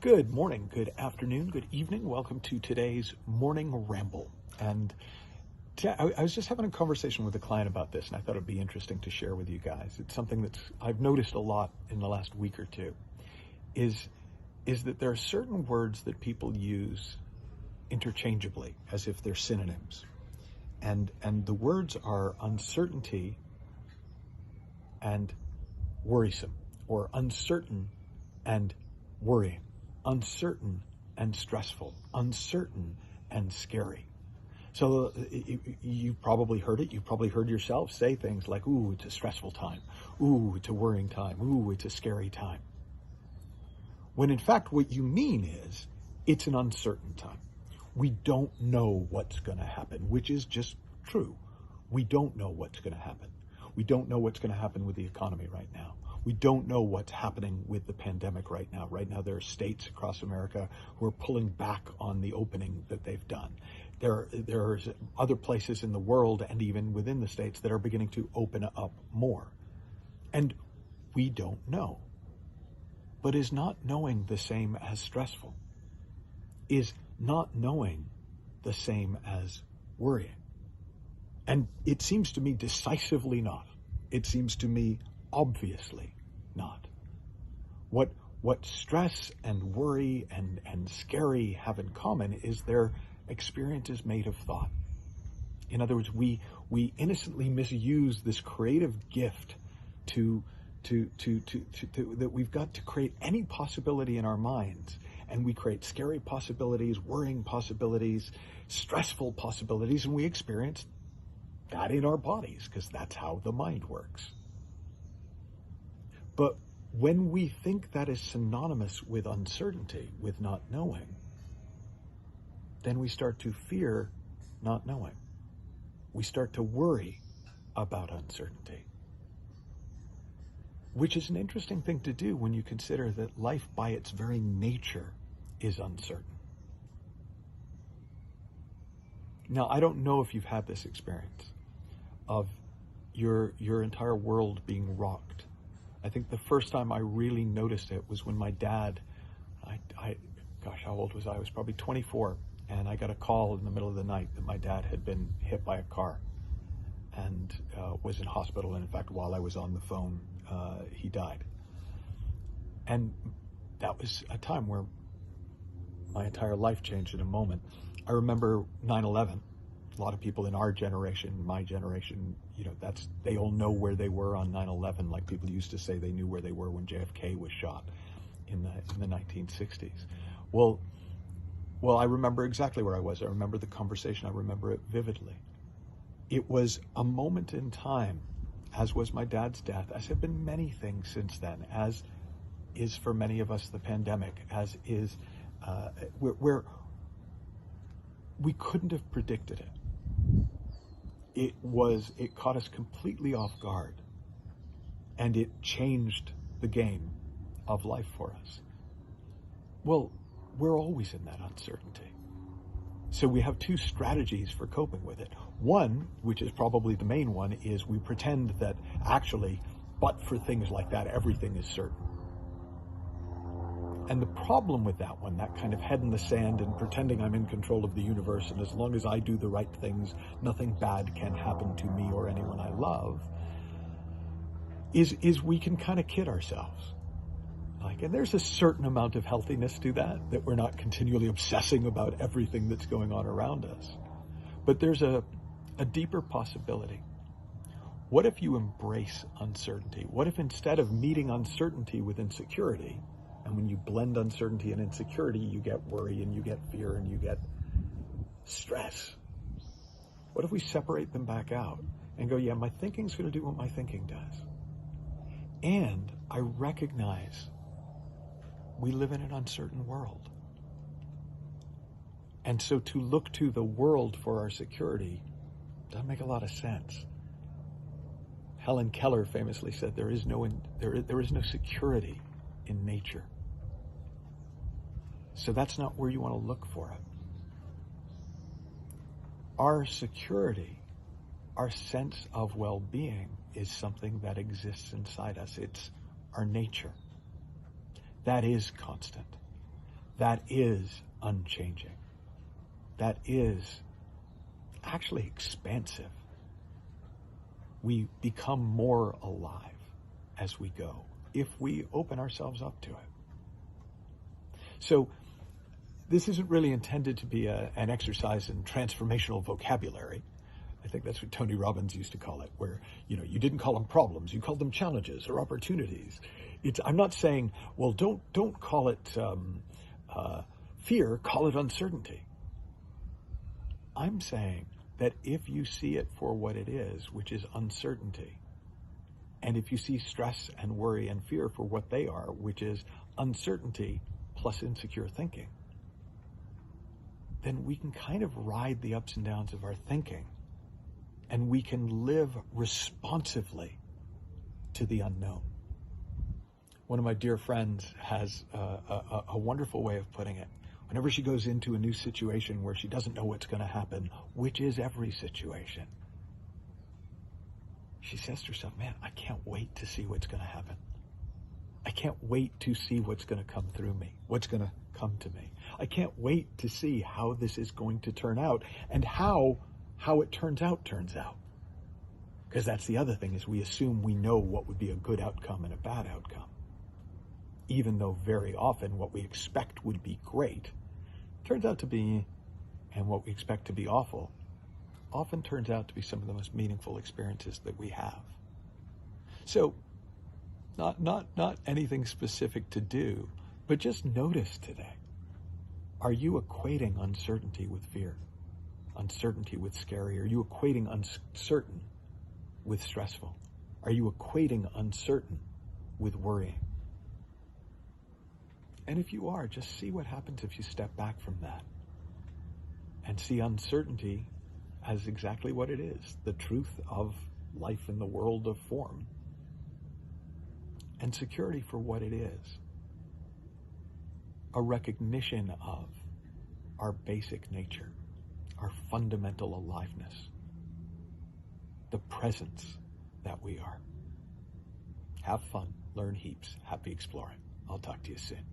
Good morning, good afternoon, good evening. Welcome to today's morning ramble. And I was just having a conversation with a client about this, and I thought it'd be interesting to share with you guys. It's something that I've noticed a lot in the last week or two, is that there are certain words that people use interchangeably as if they're synonyms. And the words are uncertainty and worrisome, or uncertain and worrying, uncertain and stressful, uncertain and scary. So you've probably heard it. You've probably heard yourself say things like, ooh, it's a stressful time. Ooh, it's a worrying time. Ooh, it's a scary time. When in fact, what you mean is it's an uncertain time. We don't know what's going to happen, which is just true. We don't know what's going to happen. We don't know what's going to happen with the economy right now. We don't know what's happening with the pandemic right now. Right now, there are states across America who are pulling back on the opening that they've done. There are other places in the world and even within the states that are beginning to open up more. And we don't know. But is not knowing the same as stressful? Is not knowing the same as worrying? And it seems to me decisively not. It seems to me obviously not. What stress and worry and scary have in common is their experience is made of thought. In other words, we innocently misuse this creative gift to that we've got to create any possibility in our minds, and we create scary possibilities, worrying possibilities, stressful possibilities, and we experience that in our bodies because that's how the mind works. But when we think that is synonymous with uncertainty, with not knowing, then we start to fear not knowing. We start to worry about uncertainty, which is an interesting thing to do when you consider that life by its very nature is uncertain. Now, I don't know if you've had this experience of your entire world being rocked. I think the first time I really noticed it was when my dad, gosh, how old was I? I was probably 24, and I got a call in the middle of the night that my dad had been hit by a car and was in hospital. And in fact, while I was on the phone, he died. And that was a time where my entire life changed in a moment. I remember 9/11. A lot of people in our generation, my generation, they all know where they were on 9/11. Like people used to say they knew where they were when JFK was shot in the 1960s. Well, I remember exactly where I was. I remember the conversation. I remember it vividly. It was a moment in time, as was my dad's death, as have been many things since then, as is for many of us the pandemic, as is where we couldn't have predicted it. It caught us completely off guard, and it changed the game of life for us. Well, we're always in that uncertainty. So we have two strategies for coping with it. One, which is probably the main one, is we pretend that actually, but for things like that, everything is certain. And the problem with that one, that kind of head in the sand and pretending I'm in control of the universe, and as long as I do the right things, nothing bad can happen to me or anyone I love, is we can kind of kid ourselves. And there's a certain amount of healthiness to that we're not continually obsessing about everything that's going on around us. But there's a deeper possibility. What if you embrace uncertainty? What if instead of meeting uncertainty with insecurity, and when you blend uncertainty and insecurity, you get worry and you get fear and you get stress. What if we separate them back out and go, yeah, my thinking's going to do what my thinking does. And I recognize we live in an uncertain world. And so to look to the world for our security doesn't make a lot of sense. Helen Keller famously said there is no security in nature. So that's not where you want to look for it. Our security, our sense of well-being is something that exists inside us. It's our nature. That is constant. that is unchanging. That is actually expansive. We become more alive as we go if we open ourselves up to it. So this isn't really intended to be an exercise in transformational vocabulary. I think that's what Tony Robbins used to call it, where, you didn't call them problems, you called them challenges or opportunities. I'm not saying, well, don't call it fear, call it uncertainty. I'm saying that if you see it for what it is, which is uncertainty, and if you see stress and worry and fear for what they are, which is uncertainty plus insecure thinking, then we can kind of ride the ups and downs of our thinking, and we can live responsively to the unknown. One of my dear friends has a wonderful way of putting it. Whenever she goes into a new situation where she doesn't know what's going to happen, which is every situation, she says to herself, man, I can't wait to see what's going to happen. I can't wait to see what's going to come through me, what's going to come to me. I can't wait to see how this is going to turn out, and how it turns out. Because that's the other thing, is we assume we know what would be a good outcome and a bad outcome. Even though very often what we expect would be great turns out to be, and what we expect to be awful, often turns out to be some of the most meaningful experiences that we have. So, not anything specific to do, but just notice today. Are you equating uncertainty with fear? Uncertainty with scary? Are you equating uncertain with stressful? Are you equating uncertain with worrying? And if you are, just see what happens if you step back from that and see uncertainty as exactly what it is, the truth of life in the world of form, and security for what it is, a recognition of our basic nature, our fundamental aliveness, the presence that we are. Have fun, learn heaps, happy exploring. I'll talk to you soon.